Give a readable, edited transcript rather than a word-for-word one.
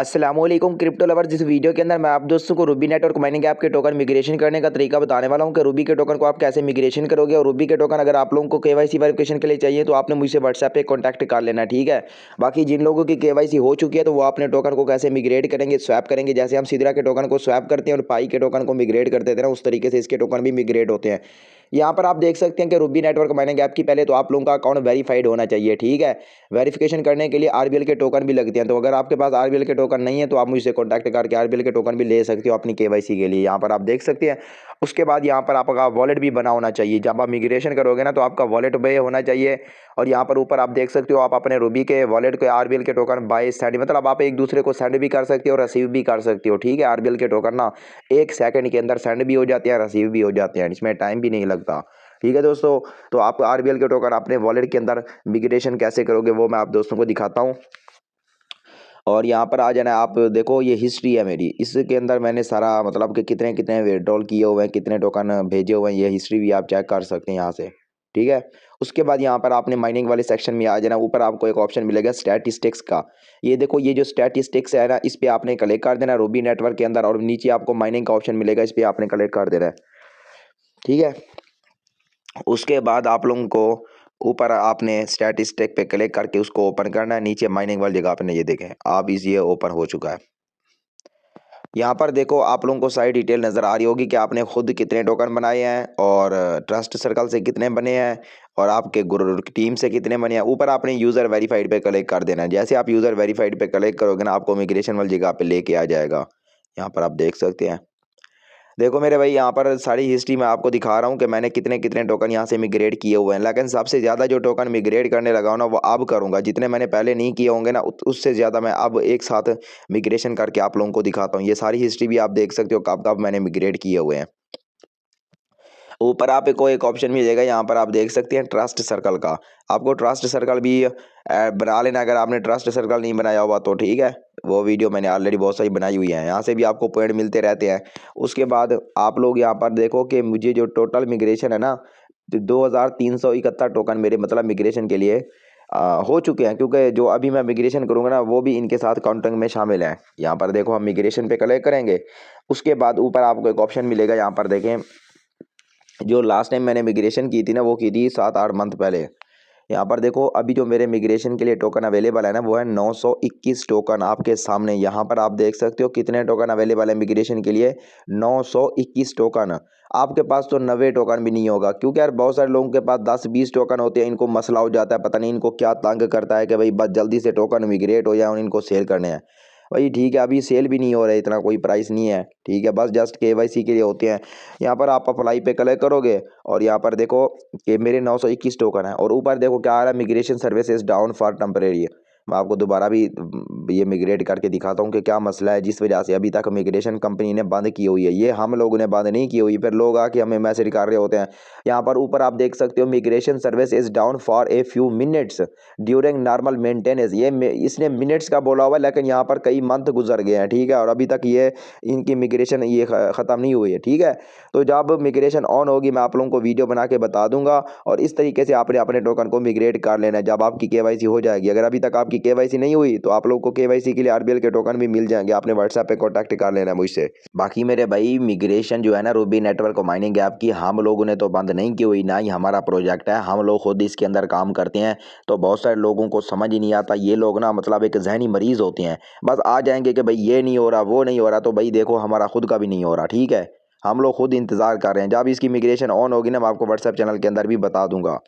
अस्सलामुअलैकुम crypto lovers. इस video के अंदर मैं आप दोस्तों को रूबी नेटवर्क माइनिंग ऐप के टोकन मिग्रेशन करने का तरीका बताने वाला हूं कि रूबी के टोकन को आप कैसे मिग्रेशन करोगे। और रूबी के टोकन अगर आप लोगों को केवाईसी वेरिफिकेशन के लिए चाहिए तो आपने मुझसे व्हाट्सएप पे कांटेक्ट कर लेना, ठीक है। बाकी जिन लोगों की केवाईसी हो चुकी है तो वो अपने टोकन को कैसे मिग्रेट करेंगे, स्वैप करेंगे। जैसे हम सिद्रा के टोकन को स्वैप करते हैं और पाई के टोकन को मिग्रेट कर देते हैं ना, उस तरीके से इसके टोकन भी मिग्रेट होते हैं। यहाँ पर आप देख सकते हैं कि रूबी नेटवर्क माइनिंग ऐप की पहले तो आप लोगों का अकाउंट वेरीफाइड होना चाहिए, ठीक है। वेरिफिकेशन करने के लिए आरबीएल के टोकन भी लगते हैं, तो अगर आपके पास आरबीएल के टोकन नहीं है तो आप मुझसे कॉन्टैक्ट करके आरबीएल के टोकन भी ले सकते हो अपनी केवाईसी के लिए। यहाँ पर आप देख सकते हैं। उसके बाद यहाँ पर आपका वॉलेट भी बना होना चाहिए। जब आप मिग्रेशन करोगे ना तो आपका वॉलेट पे होना चाहिए। और यहाँ पर ऊपर आप देख सकते हो, आप अपने रूबी के वॉलेट के आरबीएल के टोकन बाय सेंड, मतलब आप एक दूसरे को सेंड भी कर सकते हो, रिसीव भी कर सकते हो, ठीक है। आरबीएल के टोकन ना 1 सेकंड के अंदर सेंड भी हो जाते हैं, रिसीव भी हो जाते हैं, इसमें टाइम भी नहीं लगता, ठीक है दोस्तों। तो आप आरबीएल के टोकन अपने वॉलेट के अंदर मिग्रेशन कैसे करोगे वो मैं आप दोस्तों को दिखाता हूँ। और यहाँ पर आ जाना, आप देखो ये हिस्ट्री है मेरी, इसके अंदर मैंने सारा मतलब कि कितने कितने विड्रॉल किए हुए हैं, कितने टोकन भेजे हुए हैं, ये हिस्ट्री भी आप चेक कर सकते हैं यहाँ से, ठीक है। उसके बाद यहाँ पर आपने माइनिंग वाले सेक्शन में आ जाना। ऊपर आपको एक ऑप्शन मिलेगा स्टैटिस्टिक्स का। ये देखो, ये जो स्टैटिस्टिक्स है ना, इस पर आपने क्लिक कर देना रूबी नेटवर्क के अंदर, और नीचे आपको माइनिंग का ऑप्शन मिलेगा, इस पर आपने क्लिक कर देना है, ठीक है। उसके बाद आप लोगों को ऊपर आपने स्टैटिस्टिक पे क्लिक करके उसको ओपन करना है। नीचे माइनिंग वाली जगह पे नहीं, ये देखें आप, इस ये ओपन हो चुका है। यहाँ पर देखो आप लोगों को सारी डिटेल नज़र आ रही होगी कि आपने खुद कितने टोकन बनाए हैं और ट्रस्ट सर्कल से कितने बने हैं और आपके ग्रुप टीम से कितने बने हैं। ऊपर आपने यूज़र वेरीफाइड पे क्लिक कर देना है। जैसे आप यूज़र वेरीफाइड पे क्लिक करोगे ना, आपको मिग्रेशन वाली जगह पे लेके आ जाएगा। यहाँ पर आप देख सकते हैं। देखो मेरे भाई, यहाँ पर सारी हिस्ट्री मैं आपको दिखा रहा हूँ कि मैंने कितने कितने टोकन यहाँ से मिग्रेट किए हुए हैं। लेकिन सबसे ज़्यादा जो टोकन मिग्रेट करने लगा हूँ ना, वो अब करूँगा। जितने मैंने पहले नहीं किए होंगे ना, उससे ज़्यादा मैं अब एक साथ मिग्रेशन करके आप लोगों को दिखाता हूँ। ये सारी हिस्ट्री भी आप देख सकते हो कब कब मैंने मिग्रेट किए हुए हैं। ऊपर आपको एक ऑप्शन मिलेगा, यहाँ पर आप देख सकते हैं ट्रस्ट सर्कल का। आपको ट्रस्ट सर्कल भी बना लेना। अगर आपने ट्रस्ट सर्कल नहीं बनाया हुआ तो ठीक है, वो वीडियो मैंने ऑलरेडी बहुत सारी बनाई हुई है, यहाँ से भी आपको पॉइंट मिलते रहते हैं। उसके बाद आप लोग यहाँ पर देखो कि मुझे जो टोटल मिग्रेशन है ना, 2371 टोकन मेरे मतलब मिग्रेशन के लिए हो चुके हैं। क्योंकि जो अभी मैं मिग्रेशन करूँगा ना, वो भी इनके साथ काउंटिंग में शामिल है। यहाँ पर देखो, हम मिग्रेशन पे क्लिक करेंगे। उसके बाद ऊपर आपको एक ऑप्शन मिलेगा, यहाँ पर देखें, जो लास्ट टाइम मैंने मिग्रेशन की थी ना, वो की थी 7-8 मंथ पहले। यहाँ पर देखो, अभी जो मेरे मिग्रेशन के लिए टोकन अवेलेबल है ना, वो है 921 टोकन आपके सामने। यहाँ पर आप देख सकते हो कितने टोकन अवेलेबल है मिग्रेशन के लिए, 921 टोकन। आपके पास तो 90 टोकन भी नहीं होगा, क्योंकि यार बहुत सारे लोगों के पास 10-20 टोकन होते हैं। इनको मसला हो जाता है, पता नहीं इनको क्या तंग करता है कि भाई बस जल्दी से टोकन मिग्रेट हो जाए और इनको सेल करने हैं। भाई ठीक है, अभी सेल भी नहीं हो रहा है, इतना कोई प्राइस नहीं है, ठीक है, बस जस्ट केवाईसी के लिए होते हैं। यहाँ पर आप अप्लाई पे क्लिक करोगे और यहाँ पर देखो कि मेरे 921 टोकन है। और ऊपर देखो क्या आ रहा है, migration services down for temporary. मैं आपको दोबारा भी ये मिग्रेट करके दिखाता हूँ कि क्या मसला है जिस वजह से अभी तक मिग्रेशन कंपनी ने बंद की हुई है। ये हम लोगों ने बंद नहीं की हुई, फिर लोग आके हमें मैसेज कर रहे होते हैं। यहाँ पर ऊपर आप देख सकते हो, migration service is down for a few minutes during normal maintenance. ये इसने मिनट्स का बोला हुआ है, लेकिन यहाँ पर कई मंथ गुजर गए हैं, ठीक है। और अभी तक ये इनकी मिग्रेशन ये ख़त्म नहीं हुई है, ठीक है। तो जब मिग्रेशन ऑन होगी मैं आप लोगों को वीडियो बना के बता दूंगा, और इस तरीके से आपने अपने टोकन को मिग्रेट कर लेना है जब आपकी केवाईसी हो जाएगी। अगर अभी तक आपकी केवाईसी नहीं हुई तो आप लोगों को केवाईसी के लिए आरबीएल के टोकन भी मिल जाएंगे, आपने व्हाट्सएप पे कॉन्टैक्ट कर लेना है मुझसे। बाकी मेरे भाई, मिग्रेशन जो है ना रूबी नेटवर्क माइनिंग ऐप की, हम लोगों ने तो बंद नहीं की हुई, ना ही हमारा प्रोजेक्ट है, हम लोग खुद इसके अंदर काम करते हैं। तो बहुत सारे लोगों को समझ ही नहीं आता। ये लोग ना मतलब एक जहनी मरीज होते हैं, बस आ जाएंगे कि भाई ये नहीं हो रहा, वो नहीं हो रहा। तो भाई देखो, हमारा खुद का भी नहीं हो रहा, ठीक है। हम लोग खुद इंतजार कर रहे हैं। जब इसकी मिग्रेशन ऑन होगी ना, मैं आपको व्हाट्सएप चैनल के अंदर भी बता दूंगा।